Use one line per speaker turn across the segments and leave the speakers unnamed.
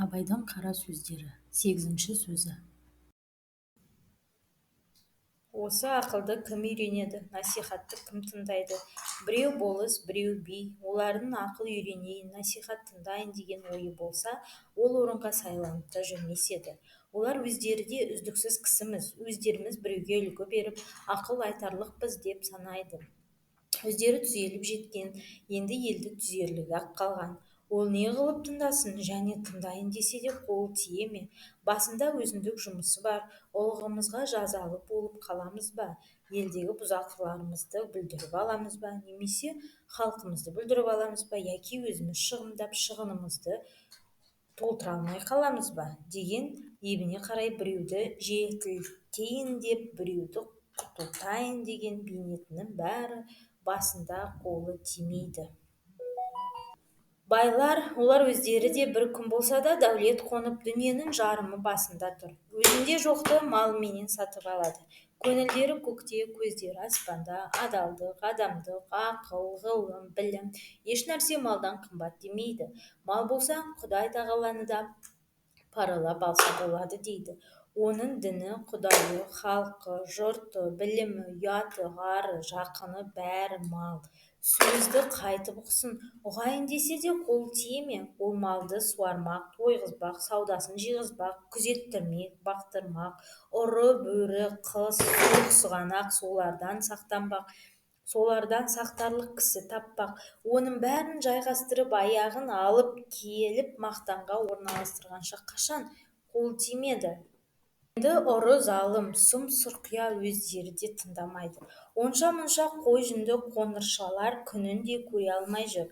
Абайдың қара сөздері 8-ші сөзі.
Осы ақылды кім үйренеді, насихатты кім тыңдайды? Біреу болыс, біреу би, олардың ақыл үйренейін, насихат тыңдайын деген ойы болса, ол орынға сайланып та жүрмес еді. Олар өздері де үздіксіз кісіміз, өздеріміз біреуге үлгі беріп, ақыл айтарлықпыз деп санайды. Өздері түзеліп жеткен, енді елді түзерлігі-ақ қалған. Ол не қылып тыңдасын, және тыңдайын десе де қолы тие ме? Басында өзіндік жұмысы бар, ұлығымызға жазалы болып қаламыз ба? Елдегі бұзақыларымызды бүлдіріп аламыз ба? Немесе халқымызды бүлдіріп аламыз ба? Яки өзіміз шығындап шығынымызды толтыра алмай қаламыз ба? Деген ебіне қарай біреуді жетілтейін деп, біреуді құтылтайын деген бейнетінің бәрі басында қолы тимейді. Байлар, олар өздері де бір күн болса да дәулет қонып, дүниенің жарымы басында тұр. Өзінде жоқты малыменен сатып алады. Көңілдері көкте, көздері аспанда, адалдық, адамдық, ақыл, ғылым, білім, еш нәрсе малдан қымбат демейді. Мал болса, Құдай тағаланы да паралап алса болады дейді. Оның діні, құдайы, халқы, жұрты, білімі, ұяты, ары, жақыны бәрі мал. Сөзді қайтып ұқсын, ұғайын десе де қол тие ме? Ол малды суармақ, тойғызбақ, саудасын жиғызбақ, күзеттірмек, бақтырмақ, ұры, бөрі, қыз, суық, сығанақ солардан сақтанбақ, солардан сақтарлық кісі таппақ. Оның бәрін жайғастырып, аяғын алып келіп мақтанға орналастырғанша қашан қол тимеді? Енді ұры залым, сұм сұрқия өздері де тыңдамайды. Онша-мұнша қой жүнді қоңыршалар күнін де көре алмай жүр.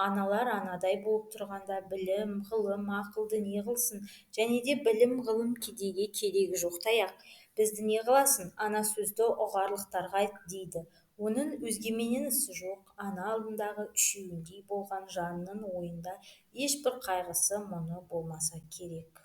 Аналар анадай болып тұрғанда білім, ғылым, ақылды не қылсын? Және де білім, ғылым кедейге керегі жоқтай-ақ. Бізді не қыласын? Ана сөзді ұғарлықтарға айт дейді. Оның өзгеменен ісі жоқ. Ана алдындағы үшеуіндей болған жанның ойында ешбір қайғысы, мұңы болмаса керек.